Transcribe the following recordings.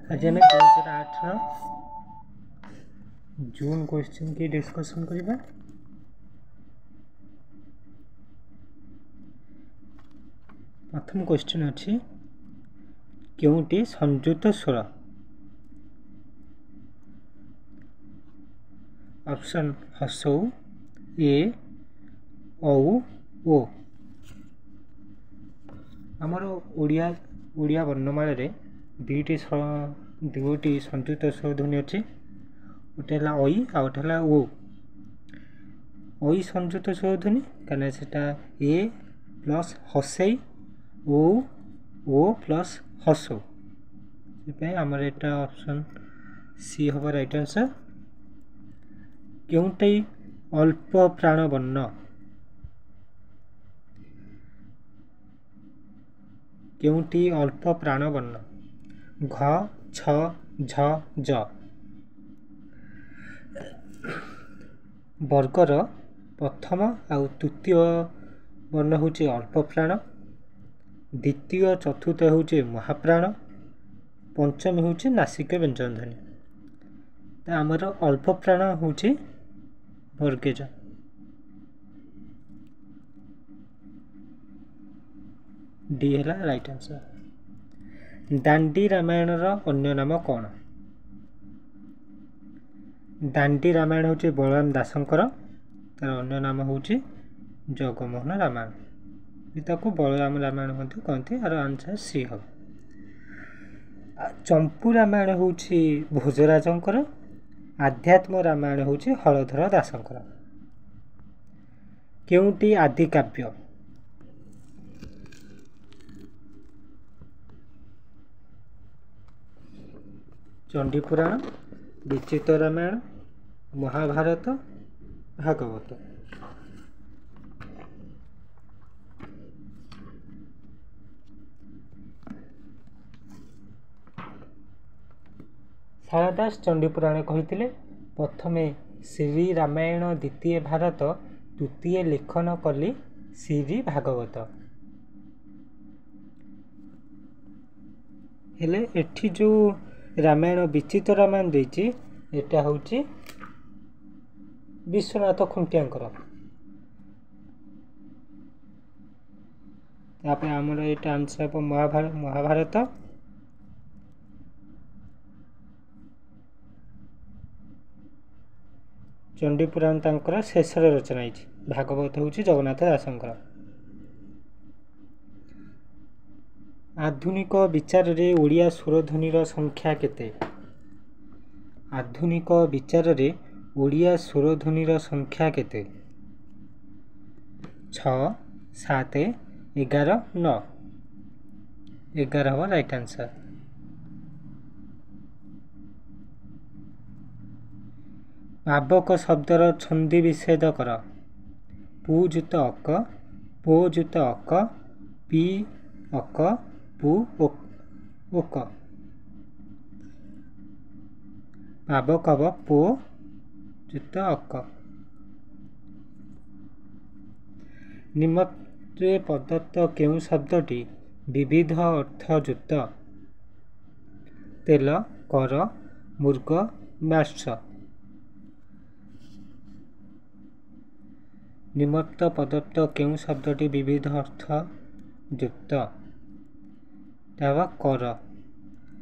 आज आम 2008 जून क्वेश्चन की डिस्कशन करिबा। प्रथम क्वेश्चन अच्छी क्योंटी संयुक्त स्वर। ऑप्शन हसौ ए औ ओ। आमर ओडिया वर्णमाला रे दुईटी संयुक्त स्वर ध्वनि अच्छी। गोटे है ओई आ गोटे है ओ। ओई संयुक्त स्वर ध्वनि कहीं सेटा ए प्लस हसई ओ प्लस हसौ से आमर एटा ऑप्शन सी हम राइट आंसर। क्योंटे अल्प प्राण वर्ण। क्योंटी अल्प प्राण वर्ण घ छ झ ज। वर्गर प्रथम आउ तृतीय वर्ण हूँ अल्प प्राण, द्वितीय चतुर्थ हूँ महाप्राण, पंचमी हूँ नासिक व्यंजन ध्वनि। आमर अल्प प्राण हूँ वर्गेज। डी है राइट आंसर। दांडी रामायण अन्य नाम कौन? दांडी रामायण हूँ बलराम दासंकर, तार अन्य नाम हूँ जगमोहन रामायण। ताको बलराम रामायण कहते। यार आंसर सी हम। चंपू रामायण हूँ भोजराजंकर, आध्यात्म रामायण हूँ हलधर दासंकर। क्योंटी आदि काव्य? चंडीपुराण, विचित्र रामायण, महाभारत, भागवत। शारदास चंडीपुराण कही प्रथमे श्री रामायण, द्वितीय भारत, तृतीय लेखन कली श्री भागवत। हेले एठी जो रामायण विचित्र रामायण देछि एटा होछि विश्वनाथ खुंटियाकर। तापर हमर एटा आंसर पर महाभारत। चंडीपुराण तांकर शेष रचना है। भागवत हूँ जगन्नाथ दासंकर। आधुनिक विचार रे ओडिया स्वरध्वनिर संख्या केते? आधुनिक विचार रे ओडिया स्वरध्वनिर संख्या केते? 6 7 11 9। 11 हम राइट आंसर। पावक शब्दर छंदी विच्छेद कर। पु जुत अक, पो जुत अक, पी अक, पु ओक। पावक हब पो जुत अक। निम्न प्रदत्त केउ शब्दटी विविध अर्थयुक्त? तेल, कर, मृग, मार्श। निम्न प्रदत्त केउ शब्दटी विविध अर्थ युक्त? कर।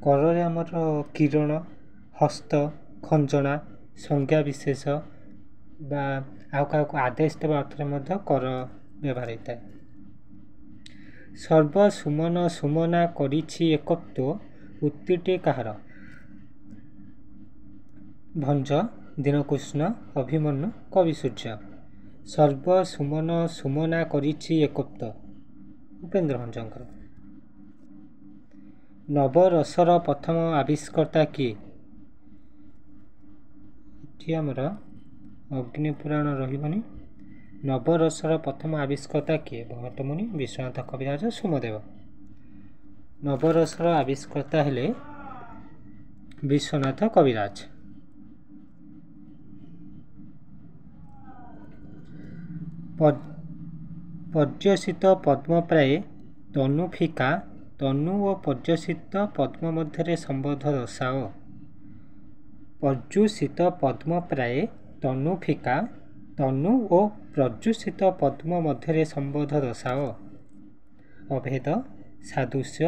कर रे हमर किरण, हस्त, खंजना, संज्ञा विशेष बा आउ का आदेश देवा अर्थ में कर व्यवहार होता है। सर्व सुमन सुमना करिछि एकत्व उक्तिटी काହାର? भंज, दीनकृष्ण, अभिमन्यु, कवि सूर्य। सर्व सुमन सुमना करिछि एकत्व उपेन्द्र भंजकर। नवरसर प्रथम आविष्कर्ता किए? आमर अग्निपुराण रही। नवरसर प्रथम आविष्कर्ता किए? भट्टमुनि, विश्वनाथ कविराज, सोमदेव। नवरसर आविष्कर्ता हेले विश्वनाथ कविराज। पर्यसित पद्म प्राय तनु फिका ତନୁ ଓ ପର୍ଯ୍ୟୁଷିତ ପଦ୍ମ ମଧ୍ୟରେ ସମ୍ବନ୍ଧ ଦର୍ଶାଅ। ପର୍ଯ୍ୟୁଷିତ ପଦ୍ମ ପ୍ରାୟ ତନୁ ଫିକା। ତନୁ ଓ ପର୍ଯ୍ୟୁଷିତ ପଦ୍ମ ମଧ୍ୟରେ ସମ୍ବନ୍ଧ ଦର୍ଶାଅ। ଅଭେଦ, ସାଦୃଶ୍ୟ,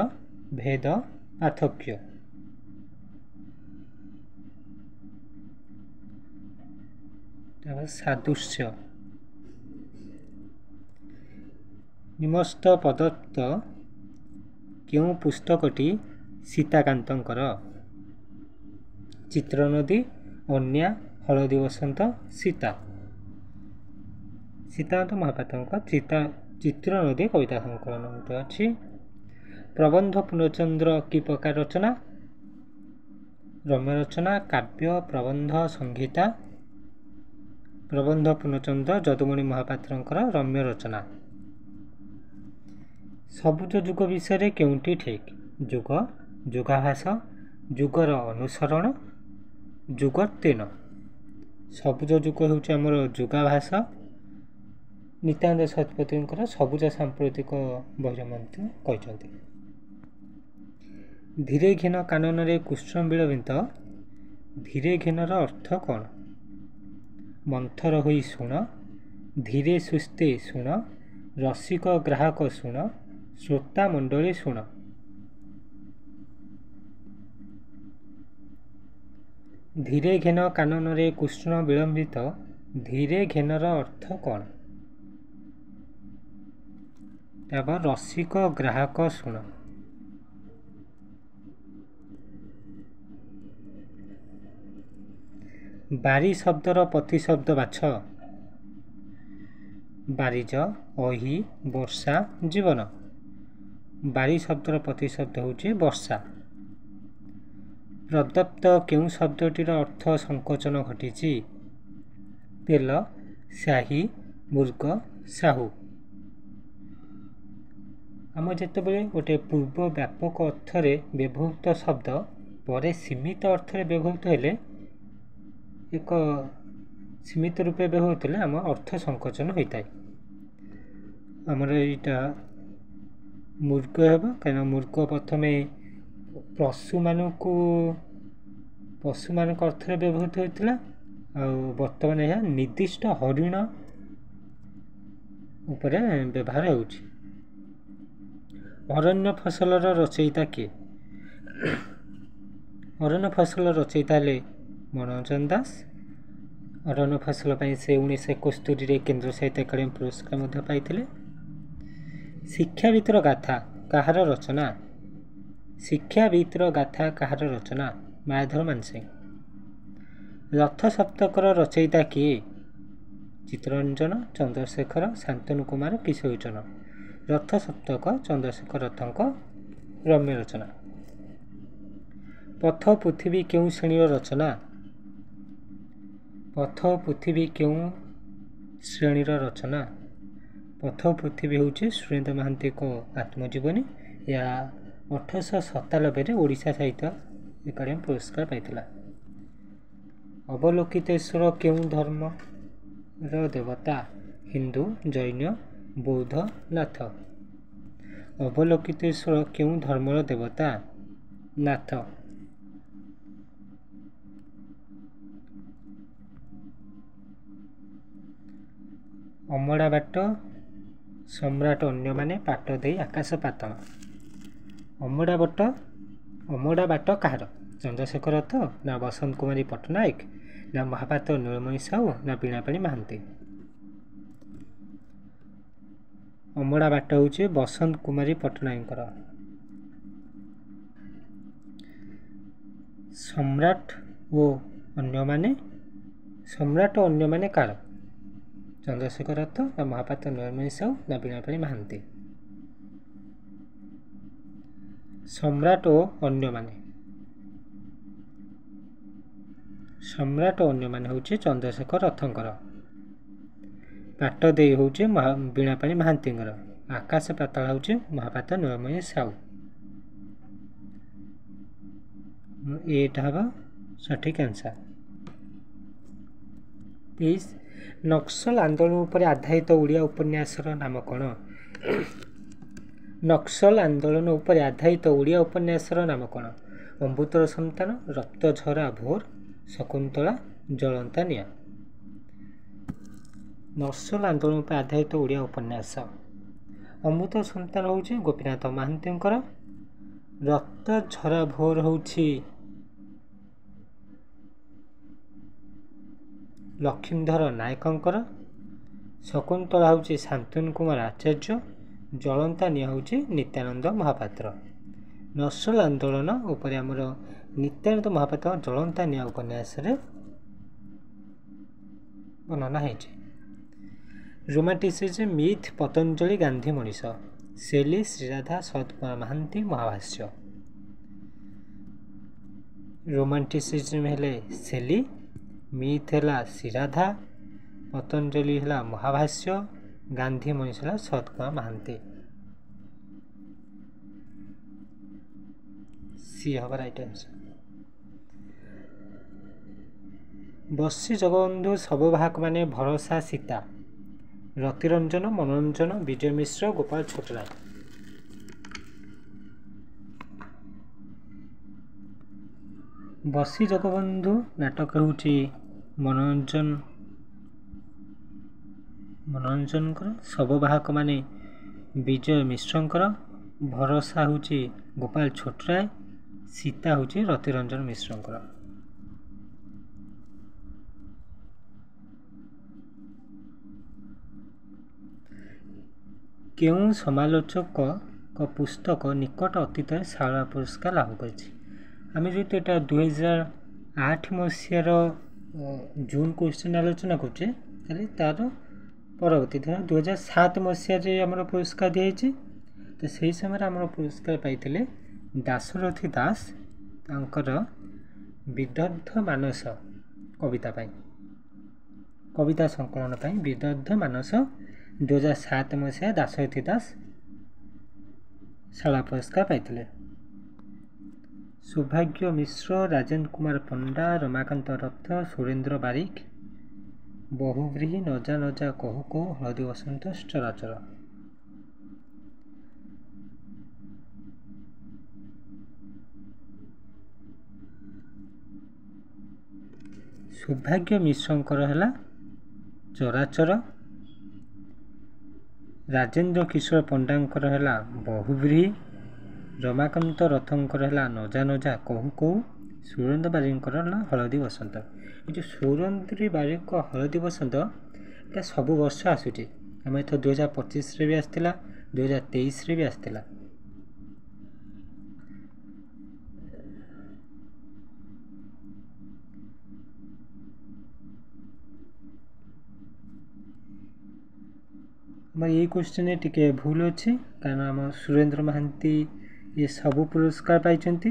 ଭେଦ, ପାର୍ଥକ୍ୟ। ସାଦୃଶ୍ୟ। ନିମ୍ନସ୍ଥ ପ୍ରଦତ୍ତ କେଉଁ ପୁସ୍ତକଟି ସୀତାକାନ୍ତଙ୍କର? ଚିତ୍ରନଦୀ, ଅନ୍ୟା, ହଳଦୀ ବସନ୍ତ, ସୀତା। ସୀତାକାନ୍ତ ମହାପାତ୍ରଙ୍କ ଚିତ୍ରନଦୀ କବିତା ସଂକଳନ ଗୋଟେ ଅଛି। ପ୍ରବନ୍ଧ ପୂର୍ଣ୍ଣଚନ୍ଦ୍ର କି ପ୍ରକାର ରଚନା? ରମ୍ୟ ରଚନା, କାବ୍ୟ, ପ୍ରବନ୍ଧ, ସଂହିତା। ପ୍ରବନ୍ଧ ପୂର୍ଣ୍ଣଚନ୍ଦ୍ର ଯଦୁମଣି ମହାପାତ୍ରଙ୍କର ରମ୍ୟ ରଚନା। ସବୁଜ ଯୁଗ ବିଷୟରେ କେଉଁଟି ଠିକ୍? ଯୁଗ, ଯୁଗାଭାସ, ଯୁଗର ଅନୁସରଣ, ଯୁଗୋତ୍ତୀର୍ଣ୍ଣ। ସବୁଜ ଯୁଗ ହେଉଛି ଆମର ଯୁଗାଭାସ। ନିତ୍ୟାନନ୍ଦ ଶତପଥୀଙ୍କର ସବୁଜ ସାମ୍ପ୍ରତିକ ବହିରେ ମଧ୍ୟ କହିଛନ୍ତି। ଧୀରେ ଘେନ କାନନରେ କୃଷ୍ଣ ବିଳମ୍ବିତ। ଧୀରେ ଘେନର ଅର୍ଥ କ'ଣ? ମନ୍ଥର ହୋଇ ଶୁଣ, ଧୀରେ ସୁସ୍ଥେ ଶୁଣ, ରସିକ ଗ୍ରାହକ ଶୁଣ, ଶ୍ରୋତା ମଣ୍ଡଳୀ ଶୁଣ। ଧୀରେ ଘେନ କାନନରେ କୃଷ୍ଣ ବିଳମ୍ବିତ। ଧୀରେ ଘେନର ଅର୍ଥ କ'ଣ? ତାପରେ ରସିକ ଗ୍ରାହକ ଶୁଣ। ବାରି ଶବ୍ଦର ପ୍ରତିଶବ୍ଦ ବାଛ। ବାରିଜ, ଅହି, ବର୍ଷା, ଜୀବନ। ବାରି ଶବ୍ଦର ପ୍ରତିଶବ୍ଦ ହେଉଛି ବର୍ଷା। ପ୍ରଦତ୍ତ କେଉଁ ଶବ୍ଦଟିର ଅର୍ଥ ସଂକୋଚନ ଘଟିଛି? ତେଲ, ସ୍ୟାହି, ମୃଗ, ସାହୁ। ଆମ ଯେତେବେଳେ ଗୋଟେ ପୂର୍ବ ବ୍ୟାପକ ଅର୍ଥରେ ବ୍ୟବହୃତ ଶବ୍ଦ ପରେ ସୀମିତ ଅର୍ଥରେ ବ୍ୟବହୃତ ହେଲେ ଏକ ସୀମିତ ରୂପେ ବ୍ୟବହୃତ ହେଲେ ଆମ ଅର୍ଥ ସଂକୋଚନ ହୋଇଥାଏ। ଆମର ଏଇଟା ମୃଗ ହେବ, କାହିଁକିନା ମୃଗ ପ୍ରଥମେ ପଶୁମାନଙ୍କ ଅର୍ଥରେ ବ୍ୟବହୃତ ହୋଇଥିଲା, ଆଉ ବର୍ତ୍ତମାନ ଏହା ନିର୍ଦ୍ଦିଷ୍ଟ ହରିଣ ଉପରେ ବ୍ୟବହାର ହେଉଛି। ଅରଣ୍ୟ ଫସଲର ରଚୟିତା କିଏ? ଅରଣ୍ୟ ଫସଲ ରଚୟିତା ହେଲେ ମନୋରଞ୍ଜନ ଦାସ। ଅରଣ୍ୟ ଫସଲ ପାଇଁ ସେ 1971ରେ କେନ୍ଦ୍ର ସାହିତ୍ୟ ଏକାଡେମୀ ପୁରସ୍କାର ମଧ୍ୟ ପାଇଥିଲେ। ଶିକ୍ଷାବିତ୍ର ଗାଥା କାହାର ରଚନା? ଶିକ୍ଷାବିତ୍ର ଗାଥା କାହାର ରଚନା? ମାୟାଧର ମାନସିଂହ। ରଥ ସପ୍ତକର ରଚୟିତା କିଏ? ଚିତ୍ତରଞ୍ଜନ, ଚନ୍ଦ୍ରଶେଖର, ଶାନ୍ତନୁ କୁମାର, କିଶୋରୀଚରଣ। ରଥ ସପ୍ତକ ଚନ୍ଦ୍ରଶେଖର ରଥଙ୍କ ରମ୍ୟ ରଚନା। ପଥ ପୃଥିବୀ କେଉଁ ଶ୍ରେଣୀର ରଚନା? ପଥ ପୃଥିବୀ କେଉଁ ଶ୍ରେଣୀର ରଚନା? ପଥ ପୃଥିବୀ ହେଉଛି ସୁରେନ୍ଦ୍ର ମହାନ୍ତିଙ୍କ ଆତ୍ମଜୀବନୀ। ଏହା 1897ରେ ଓଡ଼ିଶା ସାହିତ୍ୟ ଏକାଡେମୀ ପୁରସ୍କାର ପାଇଥିଲା। ଅବଲୋକିତେଶ୍ୱର କେଉଁ ଧର୍ମର ଦେବତା? ହିନ୍ଦୁ, ଜୈନ, ବୌଦ୍ଧ, ନାଥ। ଅବଲୋକିତେଶ୍ୱର କେଉଁ ଧର୍ମର ଦେବତା? ନାଥ। ଅମଡ଼ା ବାଟ ସମ୍ରାଟ ଅନ୍ୟମାନେ ପାଟ ଦେଇ ଆକାଶ ପାତାଳ। ଅମଡ଼ା ବାଟ କାହାର? ଚନ୍ଦ୍ରଶେଖର ରଥ ନା ବସନ୍ତ କୁମାରୀ ପଟ୍ଟନାୟକ ନା ମହାପାତ୍ର ନୀଳମଣି ସାହୁ ନା ବୀଣାପାଣି ମହାନ୍ତି? ଅମଡ଼ା ବାଟ ହେଉଛି ବସନ୍ତ କୁମାରୀ ପଟ୍ଟନାୟକଙ୍କର। ସମ୍ରାଟ ଓ ଅନ୍ୟମାନେ କାହାର? ଚନ୍ଦ୍ରଶେଖର ରଥ ନା ମହାପାତ୍ର ନୀଳମଣି ସାହୁ ନା ବୀଣାପାଣି ମହାନ୍ତି? ସମ୍ରାଟ ଓ ଅନ୍ୟମାନେ ହେଉଛି ଚନ୍ଦ୍ରଶେଖର ରଥଙ୍କର। ପାଟ ଦେଇ ହେଉଛି ବୀଣାପାଣି ମହାନ୍ତିଙ୍କର। ଆକାଶ ପାତାଳ ହେଉଛି ମହାପାତ୍ର ନୀଳମଣି ସାହୁ। ଏଇଟା ହେବ ସଠିକ୍ ଆନ୍ସର୍। 23 ନକ୍ସଲ ଆନ୍ଦୋଳନ ଉପରେ ଆଧାରିତ ଓଡ଼ିଆ ଉପନ୍ୟାସର ନାମ କ'ଣ? ନକ୍ସଲ ଆନ୍ଦୋଳନ ଉପରେ ଆଧାରିତ ଓଡ଼ିଆ ଉପନ୍ୟାସର ନାମ କ'ଣ? ଅମୃତର ସନ୍ତାନ, ରକ୍ତଝରା ଭୋର, ଶକୁନ୍ତଳା, ଜଳନ୍ତା ନିଆଁ। ନକ୍ସଲ ଆନ୍ଦୋଳନ ଉପରେ ଆଧାରିତ ଓଡ଼ିଆ ଉପନ୍ୟାସ। ଅମୃତ ସନ୍ତାନ ହେଉଛି ଗୋପୀନାଥ ମହାନ୍ତିଙ୍କର, ରକ୍ତଝରା ଭୋର ହେଉଛି ଲକ୍ଷ୍ମୀଧର ନାୟକଙ୍କର, ଶକୁନ୍ତଳା ହେଉଛି ଶାନ୍ତନୁ କୁମାର ଆଚାର୍ଯ୍ୟ, ଜଳନ୍ତା ନିଆଁ ହେଉଛି ନିତ୍ୟାନନ୍ଦ ମହାପାତ୍ର। ନକ୍ସଲ ଆନ୍ଦୋଳନ ଉପରେ ଆମର ନିତ୍ୟାନନ୍ଦ ମହାପାତ୍ର ଜଳନ୍ତା ନିଆଁ ଉପନ୍ୟାସରେ ବର୍ଣ୍ଣନା ହେଇଛି। ରୋମାଣ୍ଟିସିଜମ୍ ମିଥ୍ ପତଞ୍ଜଳି ଗାନ୍ଧୀ ମଣିଷ, ଶେଲି ଶ୍ରୀରାଧା ଶରତ କୁମାର ମହାନ୍ତି ମହାଭାଷ୍ୟ। ରୋମାଣ୍ଟିସିଜମ୍ ହେଲେ ଶେଲି, ମିଥ୍ ହେଲା ଶ୍ରୀରାଧା, ପତଞ୍ଜଳି ହେଲା ମହାଭାଷ୍ୟ, ଗାନ୍ଧୀ ମଣିଷ ହେଲା ଶରତ କୁମାର ମହାନ୍ତି। ସି ହବ ରାଇଟ୍ ଆନ୍ସର। ବସି ଜଗବନ୍ଧୁ ସବୁ ବାହକମାନେ ଭରସା ସୀତା, ରତିରଞ୍ଜନ, ମନୋରଞ୍ଜନ, ବିଜୟ ମିଶ୍ର, ଗୋପାଳ ଛୋଟରାୟ। ବସି ଜଗବନ୍ଧୁ ନାଟକ ହେଉଛି ମନୋରଞ୍ଜନଙ୍କର, ସବୁ ବାହକମାନେ ବିଜୟ ମିଶ୍ରଙ୍କର, ଭରସା ହେଉଛି ଗୋପାଳ ଛୋଟରାୟ, ସୀତା ହେଉଛି ରତିରଞ୍ଜନ ମିଶ୍ରଙ୍କର। କେଉଁ ସମାଲୋଚକଙ୍କ ପୁସ୍ତକ ନିକଟ ଅତୀତରେ ଶାରଳା ପୁରସ୍କାର ଲାଭ କରିଛି? ଆମେ ଯେହେତୁ ଏଇଟା 2008 ମସିହାର ଜୁନ୍ କ୍ୱେଶ୍ଚନ୍ ଆଲୋଚନା କରୁଛେ, ତାହେଲେ ତା'ର ପରବର୍ତ୍ତୀ ଧର 2007 ମସିହାରେ ଆମର ପୁରସ୍କାର ଦିଆଯାଇଛି। ତ ସେହି ସମୟରେ ଆମର ପୁରସ୍କାର ପାଇଥିଲେ ଦାଶରଥୀ ଦାସ, ତାଙ୍କର ବିଦଗ୍ଧ ମାନସ କବିତା ପାଇଁ, କବିତା ସଂକଳନ ପାଇଁ ବିଦଗ୍ଧ ମାନସ 2007 ମସିହା ଦାଶରଥୀ ଦାସ ଶାରଳା ପୁରସ୍କାର ପାଇଥିଲେ। ସୌଭାଗ୍ୟ ମିଶ୍ର, ରାଜେନ୍ଦ୍ର କୁମାର ପଣ୍ଡା, ରମାକାନ୍ତ ରଥ, ସୁରେନ୍ଦ୍ର ବାରିକ, ବହୁବ୍ରୀହି, ନଜା ନଜା କହୁ କହୁ, ହଳଦୀ ବସନ୍ତ, ଚରାଚର। ସୌଭାଗ୍ୟ ମିଶ୍ରଙ୍କର ହେଲା ଚରାଚର, ରାଜେନ୍ଦ୍ର କିଶୋର ପଣ୍ଡାଙ୍କର ହେଲା ବହୁବ୍ରୀହି, ରମାକାନ୍ତ ରଥଙ୍କର ହେଲା ନଜା ନଜା କହୁ କହୁ, ସୁରେନ୍ଦ୍ର ବାରିକଙ୍କର ହେଲା ହଳଦୀ ବସନ୍ତ। ଏ ଯେଉଁ ସୁରେନ୍ଦ୍ର ବାରିକ ହଳଦୀ ବସନ୍ତ ଏଇଟା ସବୁ ବର୍ଷ ଆସୁଛି। ଆମ ଏଥର 2025ରେ ବି ଆସିଥିଲା, 2023ରେ ବି ଆସିଥିଲା। ଆମର ଏଇ କ୍ୱେଶ୍ଚନରେ ଟିକେ ଭୁଲ ଅଛି, କାରଣ ଆମ ସୁରେନ୍ଦ୍ର ମହାନ୍ତି ଇଏ ସବୁ ପୁରସ୍କାର ପାଇଛନ୍ତି,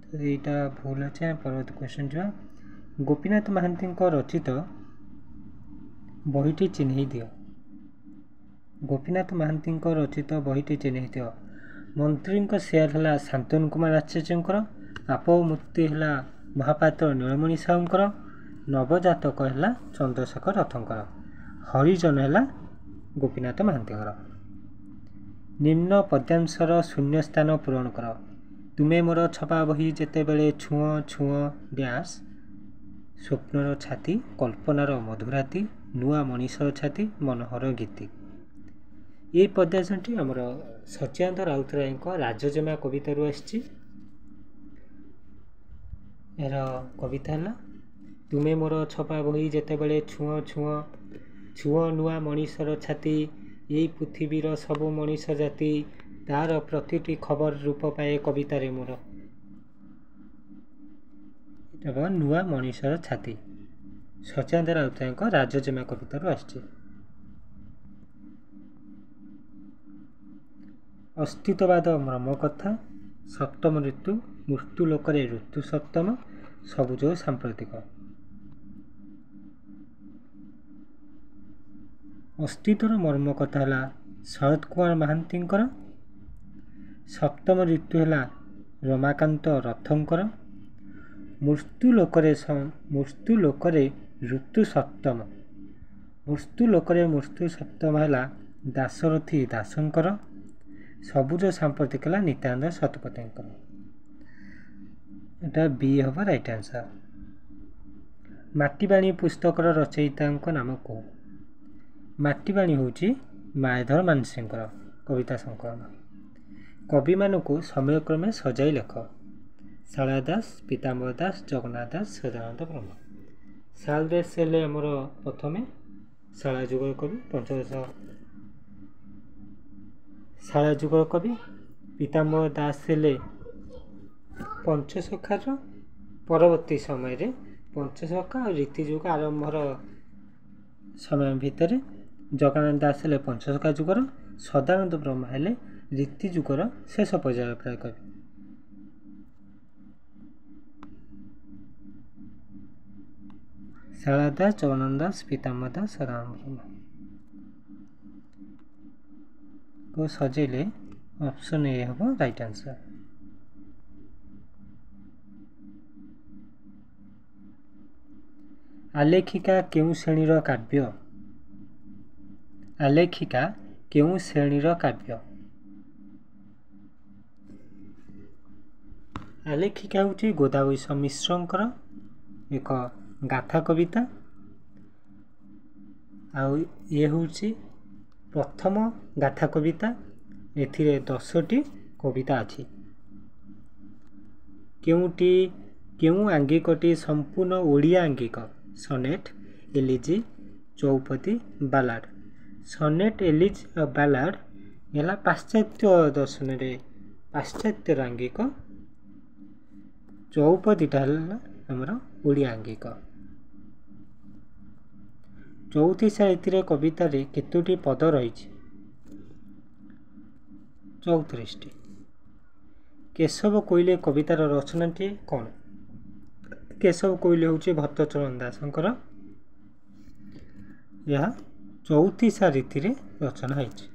ତ ଏଇଟା ଭୁଲ ଅଛି। ଆମେ ପରବର୍ତ୍ତୀ କ୍ୱେଶ୍ଚନ୍ ଯିବା। ଗୋପୀନାଥ ମହାନ୍ତିଙ୍କ ରଚିତ ବହିଟି ଚିହ୍ନେଇ ଦିଅ। ଗୋପୀନାଥ ମହାନ୍ତିଙ୍କ ରଚିତ ବହିଟି ଚିହ୍ନେଇ ଦିଅ। ମନ୍ତ୍ରୀଙ୍କ ସେୟାର ହେଲା ଶାନ୍ତନୁ କୁମାର ଆଚାର୍ଯ୍ୟଙ୍କର, ଆପମୂର୍ତ୍ତି ହେଲା ମହାପାତ୍ର ନୀଳମଣି ସାହୁଙ୍କର, ନବଜାତକ ହେଲା ଚନ୍ଦ୍ରଶେଖର ରଥଙ୍କର, ହରିଜନ ହେଲା ଗୋପୀନାଥ ମହାନ୍ତିଙ୍କର। ନିମ୍ନ ପଦ୍ୟାଂଶର ଶୂନ୍ୟ ସ୍ଥାନ ପୂରଣ କର। ତୁମେ ମୋର ଛପା ବହି ଯେତେବେଳେ ଛୁଅଁ ଛୁଅଁ ଡ୍ୟାସ୍, ସ୍ୱପ୍ନର ଛାତି, କଳ୍ପନାର ମଧୁରାତି, ନୂଆ ମଣିଷର ଛାତି, ମନୋହର ଗୀତି। এই ପଦ୍ୟାଂଶଟି ଆମର ସଚ୍ଚିଦାନନ୍ଦ ରାଉତରାୟଙ୍କ ରାଜଜେମା କବିତାରୁ ଆସିଛି। ଏହାର କବିତା ହେଲା ତୁମେ ମୋର ଛପା ବହି ଯେତେବେଳେ ଛୁଅଁ ଛୁଅଁ, ଛୁଅଁ ନୂଆ ମଣିଷର ଛାତି, ଏଇ ପୃଥିବୀର ସବୁ ମଣିଷ ଜାତି, ତାର ପ୍ରତିଟି ଖବର ରୂପ ପାଏ କବିତାରେ ମୋର। ଏଇଟା ନୂଆ ମଣିଷର ଛାତି, ସଚ୍ଚିଦାନନ୍ଦ ରାଉତରାୟଙ୍କ ରାଜଜେମା କବିତାରୁ ଆସିଛି। ଅସ୍ତିତ୍ୱବାଦ ମର୍ମକଥା, ସପ୍ତମ ଋତୁ, ମୃତ୍ୟୁ ଲୋକରେ ଋତୁ ସପ୍ତମ, ସବୁଜ ସାମ୍ପ୍ରତିକ। ଅସ୍ତିତ୍ୱର ମର୍ମକଥା ହେଲା ଶରତ କୁମାର ମହାନ୍ତିଙ୍କର, ସପ୍ତମ ଋତୁ ହେଲା ରମାକାନ୍ତ ରଥଙ୍କର, ମୃତ୍ୟୁ ଲୋକରେ ଋତୁ ସପ୍ତମ, ମୃତ୍ୟୁ ଲୋକରେ ମୃତ୍ୟୁ ସପ୍ତମ ହେଲା ଦାଶରଥୀ ଦାସଙ୍କର, ସବୁଜ ସାମ୍ପ୍ରତିକ ହେଲା ନିତ୍ୟାନନ୍ଦ ଶତପଥୀଙ୍କର। ଏଟା ବି ହେବ ରାଇଟ୍ ଆନ୍ସର୍। ମାଟିବାଣୀ ପୁସ୍ତକର ରଚୟିତାଙ୍କ ନାମ କୁହ। ମାଟିବାଣୀ ହେଉଛି ମାୟାଧର ମାନସିଂହଙ୍କର କବିତା ସଂକଳନ। କବିମାନଙ୍କୁ ସମୟକ୍ରମେ ସଜାଇ ଲେଖ। ଶାରଳା ଦାସ, ପୀତାମ୍ବର ଦାସ, ଜଗନ୍ନାଥ ଦାସ, ସଦାନନ୍ଦ ବ୍ରହ୍ମ। ଶାରଳା ଦାସ ହେଲେ ଆମର ପ୍ରଥମେ ଶାରଳା ଯୁଗର କବି, ଶାରଳା ଯୁଗର କବି। ପୀତାମ୍ବର ଦାସ ହେଲେ ପଞ୍ଚସଖାର ପରବର୍ତ୍ତୀ ସମୟରେ, ପଞ୍ଚସଖା ଆଉ ରୀତିଯୁଗ ଆରମ୍ଭର ସମୟ ଭିତରେ। ଜଗନ୍ନାଥ ଦାସ ହେଲେ ପଞ୍ଚସଖା ଯୁଗର, ସଦାନନ୍ଦ ବ୍ରହ୍ମ ହେଲେ ରୀତିଯୁଗର ଶେଷ ପର୍ଯ୍ୟାୟ ପ୍ରାୟ କବି। ଶାରଳା ଦାସ, ଜଗନ୍ନାଥ ଦାସ, ପୀତାମ୍ବର ଦାସ, ସଦାନନ୍ଦ ବ୍ରହ୍ମ କୁ ସଜେଇଲେ ଅପସନ୍ ଏ ହେବ ରାଇଟ୍ ଆନ୍ସର୍। ଆଲେଖିକା କେଉଁ ଶ୍ରେଣୀର କାବ୍ୟ? ଆଲେଖିକା କେଉଁ ଶ୍ରେଣୀର କାବ୍ୟ? ଆଲେଖିକା ହେଉଛି ଗୋଦାବରୀଶ ମିଶ୍ରଙ୍କର ଏକ ଗାଥା କବିତା। ଆଉ ଇଏ ହେଉଛି ପ୍ରଥମ ଗାଥା କବିତା। ଏଥିରେ 10ଟି କବିତା ଅଛି। କେଉଁ ଆଙ୍ଗିକଟି ସମ୍ପୂର୍ଣ୍ଣ ଓଡ଼ିଆ ଆଙ୍ଗିକ? ସନେଟ୍, ଏଲିଜି, ଚଉପଦୀ, ବାଲାଡ। ସନେଟ୍, ଏଲିଜି ଆଉ ବାଲାଡ ହେଲା ପାଶ୍ଚାତ୍ୟ ଦର୍ଶନରେ ପାଶ୍ଚାତ୍ୟର ଆଙ୍ଗିକ। ଚଉପଦୀଟା ହେଲା ଆମର ଓଡ଼ିଆ ଆଙ୍ଗିକ। ଚଉତିଶା ଏଥିରେ କବିତାରେ କେତୋଟି ପଦ ରହିଛି? 34ଟି। କେଶବ କୋଇଲି କବିତାର ରଚନାଟି କ'ଣ? କେଶବ କୋଇଲି ହେଉଛି ଭଟ୍ଟଚରଣ ଦାସଙ୍କର। ଏହା ଚଉତିଶା ରୀତିରେ ରଚନା ହୋଇଛି।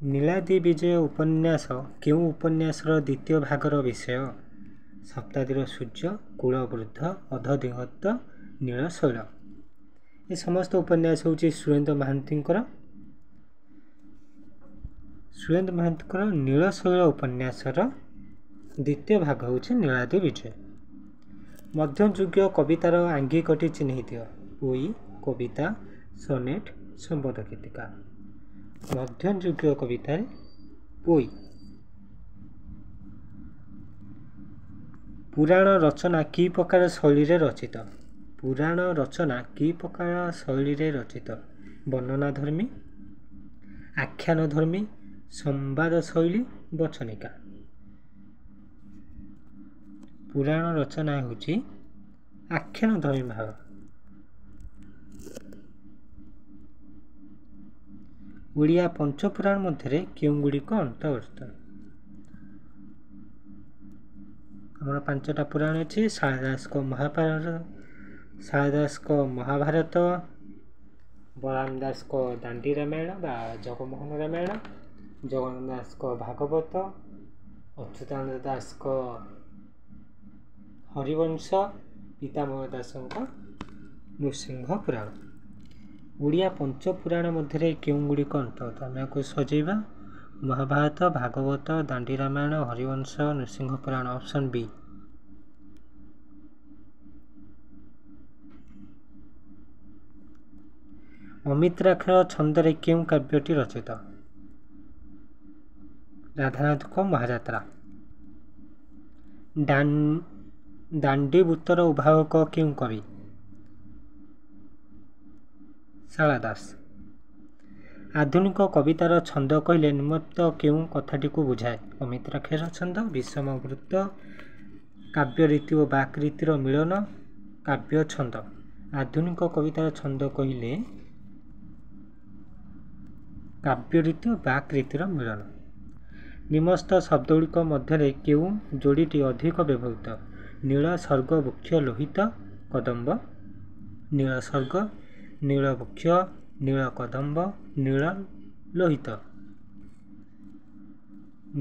ନୀଳାଦ୍ରି ବିଜୟ ଉପନ୍ୟାସ କେଉଁ ଉପନ୍ୟାସର ଦ୍ୱିତୀୟ ଭାଗର ବିଷୟ? ସପ୍ତାଦୀର ସୂର୍ଯ୍ୟ, କୁଳବୃଦ୍ଧ, ଅଧଦିଗନ୍ତ, ନୀଳଶୈଳ। ଏ ସମସ୍ତ ଉପନ୍ୟାସ ହେଉଛି ସୁରେନ୍ଦ୍ର ମହାନ୍ତିଙ୍କର। ସୁରେନ୍ଦ୍ର ମହାନ୍ତିଙ୍କର ନୀଳଶୈଳ ଉପନ୍ୟାସର ଦ୍ୱିତୀୟ ଭାଗ ହେଉଛି ନୀଳାଦ୍ରି ବିଜୟ। ମଧ୍ୟଯୁଗୀୟ କବିତାର ଆଙ୍ଗିକଟି ଚିହ୍ନି ଦିଅ। ପୋଇ, କବିତା, ସନେଟ୍, ସମ୍ବନ୍ଧ ଗୀତିକା। ମଧ୍ୟଯୁଗୀୟ କବିତାରେ ପୋଇ। ପୁରାଣ ରଚନା କି ପ୍ରକାର ଶୈଳୀରେ ରଚିତ? ପୁରାଣ ରଚନା କି ପ୍ରକାର ଶୈଳୀରେ ରଚିତ? ବର୍ଣ୍ଣନାଧର୍ମୀ, ଆଖ୍ୟାନଧର୍ମୀ, ସମ୍ବାଦ ଶୈଳୀ, ବଚନିକା। ପୁରାଣ ରଚନା ହେଉଛି ଆଖ୍ୟାନଧର୍ମୀ ଭାଗ। ଓଡ଼ିଆ ପଞ୍ଚପୁରାଣ ମଧ୍ୟରେ କେଉଁଗୁଡ଼ିକ ଅନ୍ତର୍ଭୁକ୍ତ? ଆମର 5ଟା ପୁରାଣ ଅଛି। ଶାରଳା ଦାସଙ୍କ ମହାଭାରତ, ବଳରାମ ଦାସଙ୍କ ଦାଣ୍ଡି ରାମାୟଣ ବା ଜଗମୋହନ ରାମାୟଣ, ଜଗନ୍ନାଥ ଦାସଙ୍କ ଭାଗବତ, ଅଚ୍ୟୁତାନନ୍ଦ ଦାସଙ୍କ ହରିବଂଶ, ପୀତାମ୍ବର ଦାସଙ୍କ ନୃସିଂହ ପୁରାଣ। ଓଡ଼ିଆ ପଞ୍ଚପୁରାଣ ମଧ୍ୟରେ କେଉଁଗୁଡ଼ିକ ଅନ୍ତର୍ଗତ? ଆମେ ଆକୁ ସଜେଇବା। ମହାଭାରତ, ଭାଗବତ, ଦାଣ୍ଡି ରାମାୟଣ, ହରିବଂଶ, ନୃସିଂହ ପୁରାଣ। Option B. ଅମିତ୍ରାକ୍ଷର ଛନ୍ଦରେ କେଉଁ କାବ୍ୟଟି ରଚିତ? ରାଧାନାଥଙ୍କ ମହାଯାତ୍ରା। ଦାଣ୍ଡିବୃତ୍ତର ଉଦ୍ଭାବକ କେଉଁ କବି? ଶାରଳା ଦାସ। ଆଧୁନିକ କବିତାର ଛନ୍ଦ କହିଲେ ନିମ୍ନୋକ୍ତ କେଉଁ କଥାଟିକୁ ବୁଝାଏ? ଅମିତ୍ରାକ୍ଷର ଛନ୍ଦ, ବିଷମ ବୃତ୍ତ, କାବ୍ୟ ରୀତି ଓ ବାକ୍ ରୀତିର ମିଳନ, କାବ୍ୟ ଛନ୍ଦ। ଆଧୁନିକ କବିତାର ଛନ୍ଦ କହିଲେ କାବ୍ୟ ରୀତି ଓ ବାକ୍ ରୀତିର ମିଳନ। ନିମ୍ନସ୍ଥ ଶବ୍ଦଗୁଡ଼ିକ ମଧ୍ୟରେ କେଉଁ ଯୋଡ଼ିଟି ଅଧିକ ବ୍ୟବହୃତ? ନୀଳ ସ୍ୱର୍ଗ ବୃକ୍ଷ ଲୋହିତ କଦମ୍ବ। ନୀଳ ସ୍ୱର୍ଗ, ନୀଳ ବୃକ୍ଷ, ନୀଳ କଦମ୍ବ, ନୀଳ ଲୋହିତ।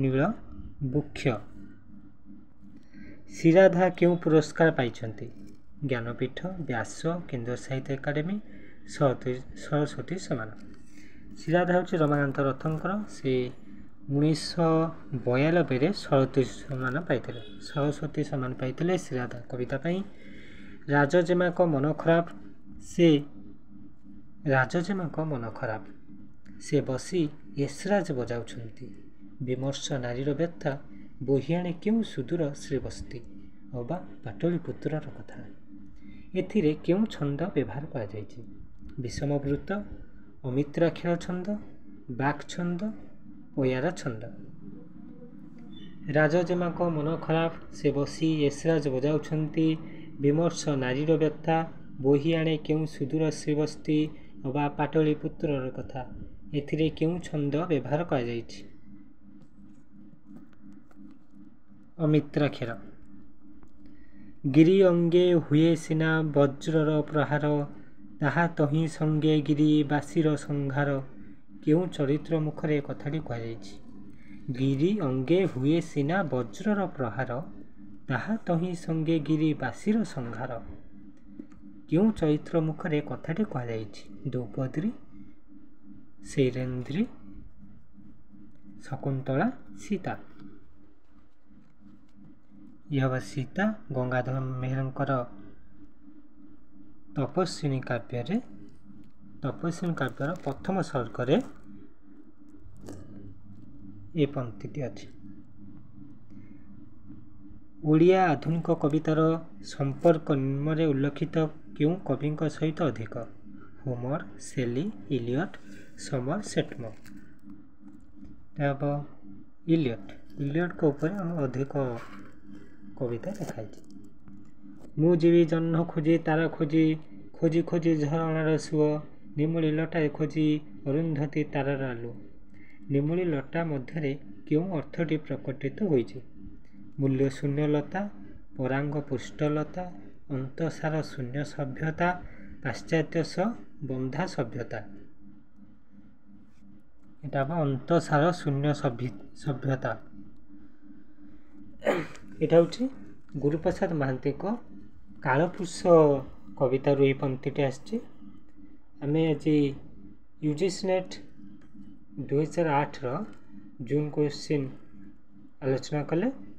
ନୀଳ ବୃକ୍ଷ। ଶ୍ରୀରାଧା କେଉଁ ପୁରସ୍କାର ପାଇଛନ୍ତି? ଜ୍ଞାନପୀଠ, ବ୍ୟାସ, କେନ୍ଦ୍ର ସାହିତ୍ୟ ଏକାଡେମୀ, ସରସ୍ୱତୀ ସମ୍ମାନ। ଶ୍ରୀରାଧା ହେଉଛି ରମାକାନ୍ତ ରଥଙ୍କର। ସେ 1992ରେ ସରସ୍ୱତୀ ସମ୍ମାନ ପାଇଥିଲେ ଶ୍ରୀରାଧା କବିତା ପାଇଁ। ରାଜଜେମାଙ୍କ ମନ ଖରାପ ସେ ବସି ଏସରାଜ ବଜାଉଛନ୍ତି। ବିମର୍ଷ ନାରୀର ବ୍ୟଥା ବୋହିଆଣେ କେଉଁ ସୁଦୂର ଶ୍ରୀବସ୍ତି ଅବା ପାଟଳିପୁତ୍ରର କଥା। ଏଥିରେ କେଉଁ ଛନ୍ଦ ବ୍ୟବହାର କରାଯାଇଛି? ବିଷମବୃତ୍ତ, ଅମିତ୍ରାକ୍ଷର ଛନ୍ଦ, ବାକ୍ ଛନ୍ଦ, ଅୟାର ଛନ୍ଦ। ରାଜଜେମାଙ୍କ ମନ ଖରାପ ସେ ବସି ଏସରାଜ ବଜାଉଛନ୍ତି। ବିମର୍ଷ ନାରୀର ବ୍ୟଥା ବୋହି ଆଣେ କେଉଁ ସୁଦୂର ଶ୍ରୀବସ୍ତି ଅବା ପାଟଳିପୁତ୍ରର କଥା। ଏଥିରେ କେଉଁ ଛନ୍ଦ ବ୍ୟବହାର କରାଯାଇଛି? ଅମିତ୍ରାକ୍ଷର। ଗିରି ଅଙ୍ଗେ ହୁଏ ସିନା ବଜ୍ରର ପ୍ରହାର, ତାହା ତହିଁ ସଙ୍ଗେ ଗିରି ବାସିର ସଂହାର। କେଉଁ ଚରିତ୍ର ମୁଖରେ କଥାଟି କୁହାଯାଇଛି? ଗିରି ଅଙ୍ଗେ ହୁଏ ସିନା ବଜ୍ରର ପ୍ରହାର, ତାହା ତହିଁ ସଙ୍ଗେ ଗିରି ବାସିର ସଂହାର। କେଉଁ ଚରିତ୍ର ମୁଖରେ କଥାଟି କୁହାଯାଇଛି? ଦ୍ରୌପଦୀ, ସୈରେନ୍ଦ୍ରୀ, ଶକୁନ୍ତଳା, ସୀତା। ଇଏ ହେବ ସୀତା। ଗଙ୍ଗାଧର ମେହେରଙ୍କର ତପସ୍ୱିନୀ କାବ୍ୟର ପ୍ରଥମ ସର୍ଗରେ ଏ ପଂକ୍ତିଟି ଅଛି। ଓଡ଼ିଆ ଆଧୁନିକ କବିତାର ସମ୍ପର୍କ ନିମ୍ନରେ ଉଲ୍ଲେଖିତ କେଉଁ କବିଙ୍କ ସହିତ ଅଧିକ? ହୋମର, ଶେଲି, ଇଲିୟଟ, ସମରସେଟ୍‌ମ। ଇଲିୟଟଙ୍କ ଉପରେ ଅଧିକ କବିତା ଲେଖାଯାଇଛି। ମୁଁ ଯିବି ଜହ୍ନ ଖୋଜି ତାରା ଖୋଜି, ଖୋଜି ଖୋଜି ଝରଣାର ସୁଅ, ନିମୁଳି ଲଟାରେ ଖୋଜି ଅରୁନ୍ଧତୀ ତାରାର ଆଲୁଅ। ନିମୁଳି ଲଟା ମଧ୍ୟରେ କେଉଁ ଅର୍ଥଟି ପ୍ରକଟିତ ହୋଇଛି? ମୂଲ୍ୟଶୂନ୍ୟ ଲତା, ପରାଙ୍ଗ ପୁଷ୍ଟଲତା, ଅନ୍ତଃସାର ଶୂନ୍ୟ ସଭ୍ୟତା, ପାଶ୍ଚାତ୍ୟ ବନ୍ଧା ସଭ୍ୟତା। ଏଟା ହେବ ଅନ୍ତଃସାର ଶୂନ୍ୟ ସଭ୍ୟତା। ଏଟା ହେଉଛି ଗୁରୁପ୍ରସାଦ ମହାନ୍ତିଙ୍କ କାଳପୁରୁଷ କବିତାରୁ ଏହି ପଂକ୍ତିଟି ଆସିଛି। ଆମେ ଆଜି UGC NET 2008ର ଜୁନ୍ କୋଶ୍ଚିନ୍ ଆଲୋଚନା କଲେ।